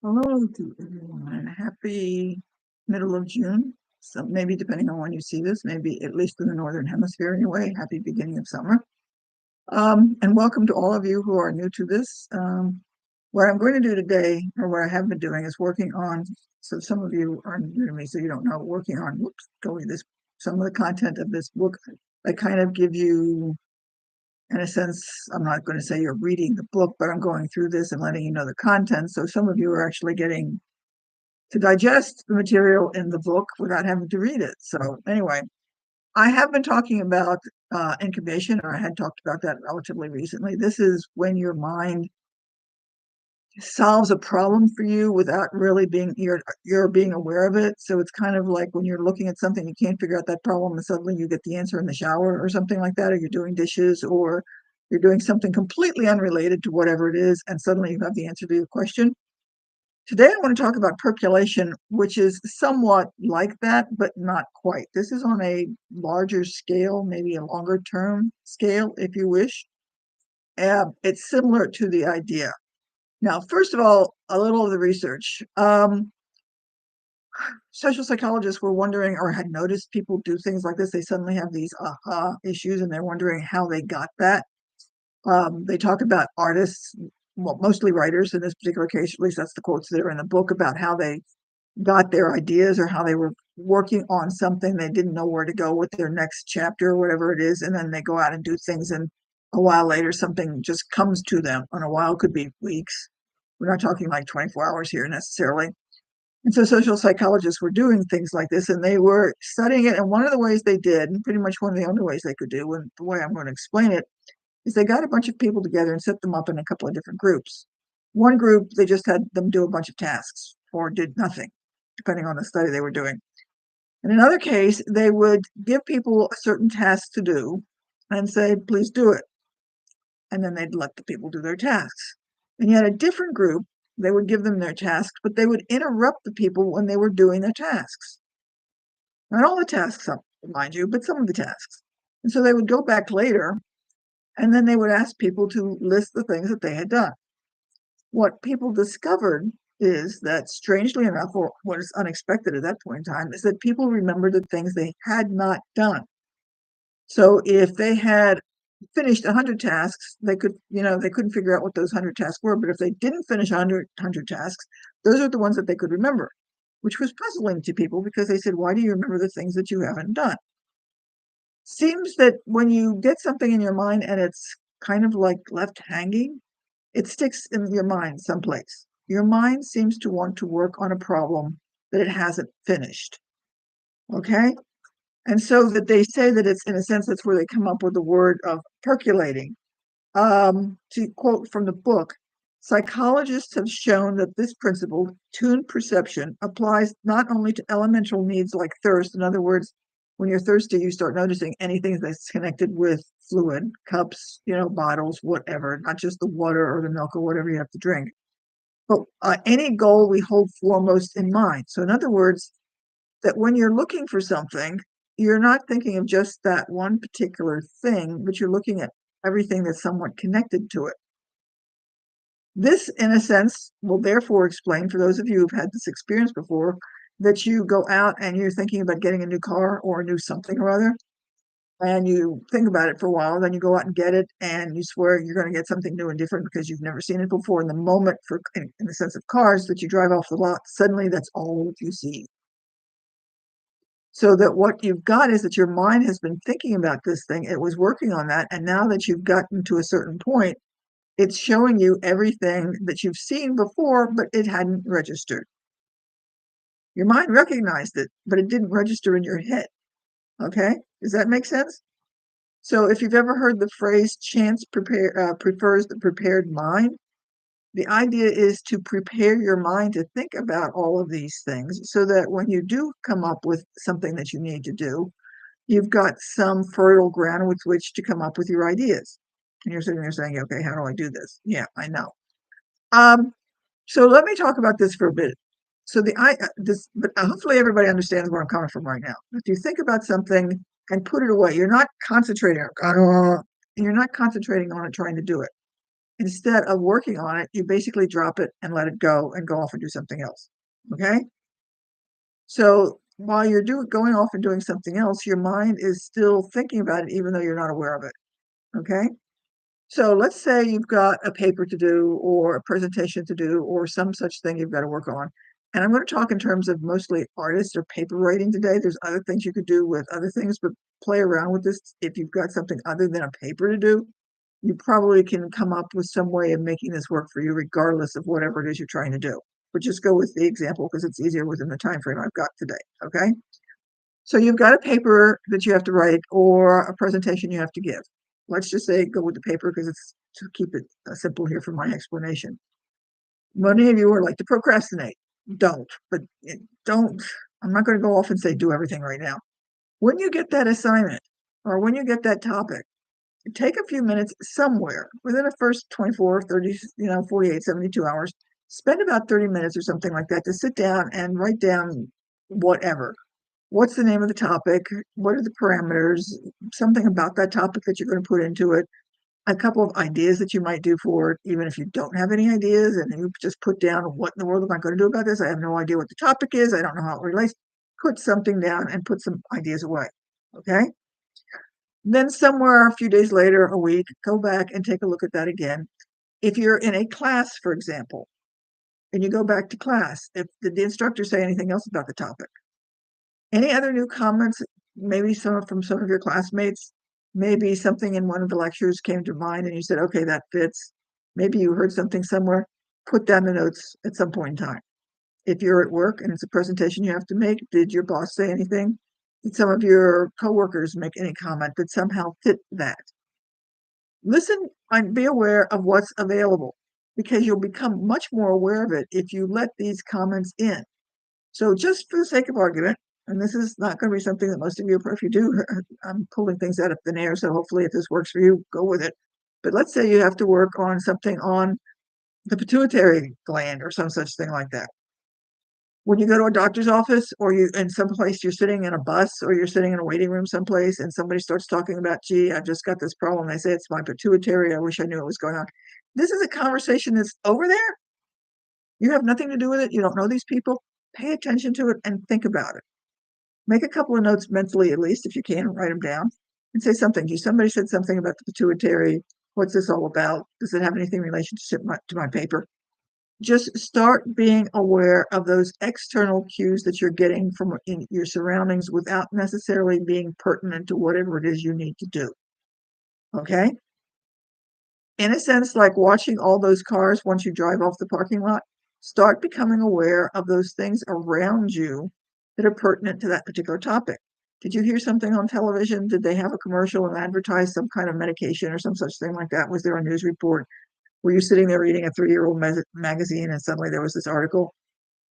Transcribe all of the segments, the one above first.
Hello to everyone. Happy middle of June. So maybe depending on when you see this, maybe at least in the Northern Hemisphere anyway, happy beginning of summer. And welcome to all of you who are new to this. What I'm going to do today, or what I have been doing, is working on, so some of you are new to me, so you don't know, working on, go read this, some of the content of this book. I kind of give you, in a sense, I'm not going to say you're reading the book, but I'm going through this and letting you know the content. So some of you are actually getting to digest the material in the book without having to read it. So anyway, I have been talking about incubation, or I had talked about that relatively recently. This is when your mind solves a problem for you without really being you're being aware of it. So it's kind of like when you're looking at something, you can't figure out that problem, and suddenly you get the answer in the shower or something like that, or you're doing dishes, or you're doing something completely unrelated to whatever it is, and suddenly you have the answer to your question. Today, I want to talk about percolation, which is somewhat like that, but not quite. This is on a larger scale, maybe a longer term scale, if you wish. It's similar to the idea. Now, first of all, a little of the research. Social psychologists were wondering or had noticed people do things like this. They suddenly have these aha issues and they're wondering how they got that. They talk about artists, well, mostly writers in this particular case, at least that's the quotes that are in the book, about how they got their ideas or how they were working on something. They didn't know where to go with their next chapter or whatever it is. And then they go out and do things. And a while later, something just comes to them. And a while could be weeks. We're not talking like 24 hours here necessarily. And so social psychologists were doing things like this and they were studying it. And one of the ways they did, and pretty much one of the only ways they could do, and the way I'm going to explain it, is they got a bunch of people together and set them up in a couple of different groups. One group, they just had them do a bunch of tasks or did nothing, depending on the study they were doing. In another case, they would give people a certain task to do and say, please do it. And then they'd let the people do their tasks. And yet a different group, they would give them their tasks, but they would interrupt the people when they were doing their tasks. Not all the tasks, mind you, but some of the tasks. And so they would go back later and then they would ask people to list the things that they had done. What people discovered is that, strangely enough, or what is unexpected at that point in time, is that people remembered the things they had not done. So if they had finished 100 tasks, they couldn't figure out what those 100 tasks were. But if they didn't finish 100 tasks, those are the ones that they could remember, which was puzzling to people because they said, why do you remember the things that you haven't done? Seems that when you get something in your mind and it's kind of like left hanging, it sticks in your mind someplace. Your mind seems to want to work on a problem that it hasn't finished. Okay? And so that they say that it's, in a sense, that's where they come up with the word of percolating. To quote from the book, psychologists have shown that this principle, tuned perception, applies not only to elemental needs like thirst. In other words, when you're thirsty, you start noticing anything that's connected with fluid, cups, bottles, whatever, not just the water or the milk or whatever you have to drink. But any goal we hold foremost in mind. So in other words, that when you're looking for something, you're not thinking of just that one particular thing, but you're looking at everything that's somewhat connected to it. This, in a sense, will therefore explain, for those of you who've had this experience before, that you go out and you're thinking about getting a new car or a new something or other, and you think about it for a while, then you go out and get it, and you swear you're going to get something new and different because you've never seen it before. In the moment, in the sense of cars, that you drive off the lot, suddenly that's all you see. So that what you've got is that your mind has been thinking about this thing, it was working on that, and now that you've gotten to a certain point, it's showing you everything that you've seen before, but it hadn't registered. Your mind recognized it, but it didn't register in your head. Okay? Does that make sense? So if you've ever heard the phrase chance prefers the prepared mind, the idea is to prepare your mind to think about all of these things so that when you do come up with something that you need to do, you've got some fertile ground with which to come up with your ideas. And you're sitting there saying, okay, how do I do this? Yeah, I know. Um, so let me talk about this for a bit. So but hopefully everybody understands where I'm coming from right now. If you think about something and put it away, you're not concentrating on it, trying to do it. instead of working on it, you basically drop it and let it go and go off and do something else. Okay? So while you're going off and doing something else, your mind is still thinking about it, even though you're not aware of it. Okay? So let's say you've got a paper to do or a presentation to do or some such thing you've got to work on. And I'm going to talk in terms of mostly artists or paper writing today. There's other things you could do with other things, but play around with this. If you've got something other than a paper to do, you probably can come up with some way of making this work for you, regardless of whatever it is you're trying to do. But just go with the example because it's easier within the time frame I've got today. Okay. So you've got a paper that you have to write or a presentation you have to give. Let's just say go with the paper because it's to keep it simple here for my explanation. Many of you are like to procrastinate. Don't, but don't. I'm not going to go off and say do everything right now. When you get that assignment or when you get that topic, take a few minutes somewhere within the first 24, 30, 48, 72 hours. Spend about 30 minutes or something like that to sit down and write down whatever. What's the name of the topic? What are the parameters? Something about that topic that you're going to put into it. A couple of ideas that you might do for it, even if you don't have any ideas, and you just put down what in the world am I going to do about this? I have no idea what the topic is. I don't know how it relates. Put something down and put some ideas away. Okay. Then somewhere a few days later, a week, go back and take a look at that again. If you're in a class, for example, and you go back to class, if did the instructor say anything else about the topic? Any other new comments, maybe from some of your classmates? Maybe something in one of the lectures came to mind and you said, okay, that fits. Maybe you heard something somewhere. Put down the notes at some point in time. If you're at work and it's a presentation you have to make, did your boss say anything? Did some of your coworkers make any comment that somehow fit that? Listen and be aware of what's available because you'll become much more aware of it if you let these comments in. So just for the sake of argument, and this is not going to be something that most of you, if you do, I'm pulling things out of thin air. So hopefully if this works for you, go with it. But let's say you have to work on something on the pituitary gland or some such thing like that. When you go to a doctor's office or you in some place you're sitting in a bus or you're sitting in a waiting room someplace and somebody starts talking about, gee, I've just got this problem. They say it's my pituitary. I wish I knew what was going on. This is a conversation that's over there. You have nothing to do with it. You don't know these people. Pay attention to it and think about it. Make a couple of notes mentally, at least, if you can, write them down and say something. Gee, somebody said something about the pituitary. What's this all about? Does it have anything relationship to my paper? Just start being aware of those external cues that you're getting from in your surroundings without necessarily being pertinent to whatever it is you need to do. Okay? In a sense, like watching all those cars once you drive off the parking lot, start becoming aware of those things around you that are pertinent to that particular topic. Did you hear something on television? Did they have a commercial and advertise some kind of medication or some such thing like that? Was there a news report? Were you sitting there reading a 3-year-old magazine and suddenly there was this article?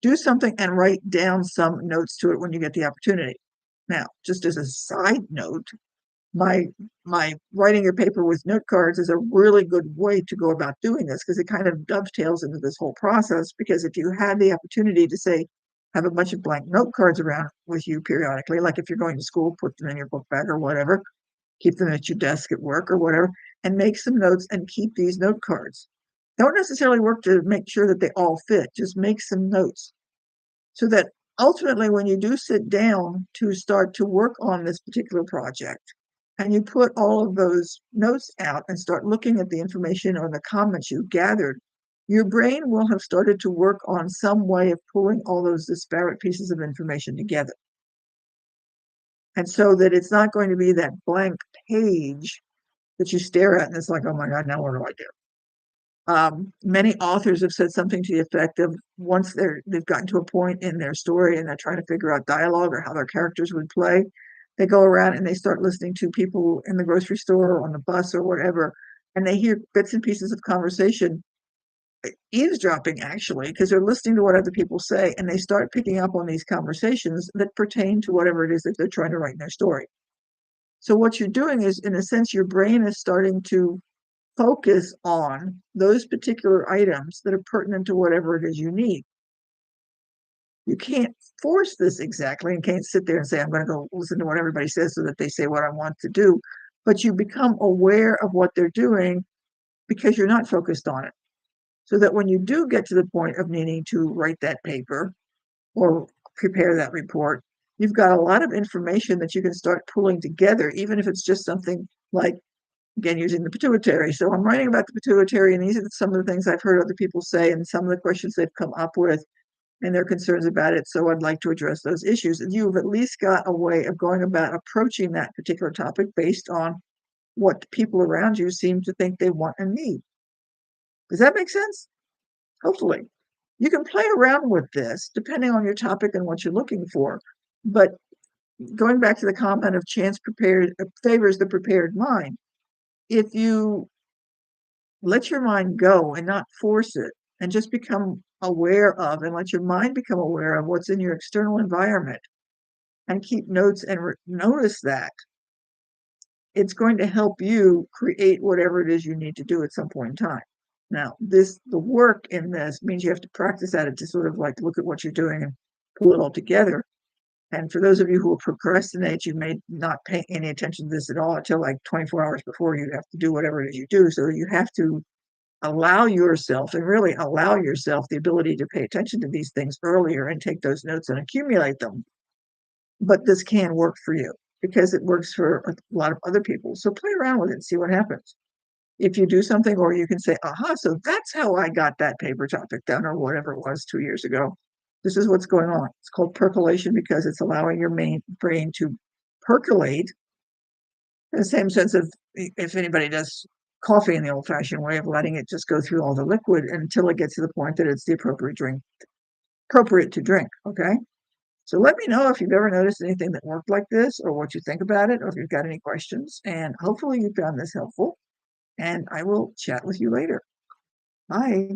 Do something and write down some notes to it when you get the opportunity. Now, just as a side note, my my writing your paper with note cards is a really good way to go about doing this because it kind of dovetails into this whole process. Because if you had the opportunity to say, have a bunch of blank note cards around with you periodically, like if you're going to school, put them in your book bag or whatever, keep them at your desk at work or whatever, and make some notes and keep these note cards. Don't necessarily work to make sure that they all fit, just make some notes so that ultimately when you do sit down to start to work on this particular project and you put all of those notes out and start looking at the information or the comments you gathered, your brain will have started to work on some way of pulling all those disparate pieces of information together. And so that it's not going to be that blank page that you stare at and it's like, oh my God, now what do I do? Many authors have said something to the effect of once they've gotten to a point in their story and they're trying to figure out dialogue or how their characters would play, they go around and they start listening to people in the grocery store or on the bus or whatever, and they hear bits and pieces of conversation, eavesdropping actually, because they're listening to what other people say, and they start picking up on these conversations that pertain to whatever it is that they're trying to write in their story. So what you're doing is, in a sense, your brain is starting to focus on those particular items that are pertinent to whatever it is you need. You can't force this exactly and can't sit there and say, I'm going to go listen to what everybody says so that they say what I want to do. But you become aware of what they're doing because you're not focused on it. So that when you do get to the point of needing to write that paper or prepare that report, you've got a lot of information that you can start pulling together, even if it's just something like, again, using the pituitary. So I'm writing about the pituitary, and these are some of the things I've heard other people say and some of the questions they've come up with and their concerns about it. So I'd like to address those issues. And you've at least got a way of going about approaching that particular topic based on what people around you seem to think they want and need. Does that make sense? Hopefully. You can play around with this depending on your topic and what you're looking for. But going back to the comment of chance prepared favors the prepared mind, if you let your mind go and not force it and just become aware of and let your mind become aware of what's in your external environment and keep notes and notice that, it's going to help you create whatever it is you need to do at some point in time. Now, the work in this means you have to practice at it to sort of like look at what you're doing and pull it all together. And for those of you who will procrastinate, you may not pay any attention to this at all until like 24 hours before you have to do whatever it is you do. So you have to allow yourself and really allow yourself the ability to pay attention to these things earlier and take those notes and accumulate them. But this can work for you because it works for a lot of other people. So play around with it and see what happens. If you do something, or you can say, aha, so that's how I got that paper topic done, or whatever it was 2 years ago. This is what's going on. It's called percolation because it's allowing your main brain to percolate in the same sense of if anybody does coffee in the old fashioned way of letting it just go through all the liquid until it gets to the point that it's the appropriate to drink. Okay. So let me know if you've ever noticed anything that worked like this or what you think about it, or if you've got any questions. And hopefully you found this helpful. And I will chat with you later. Bye.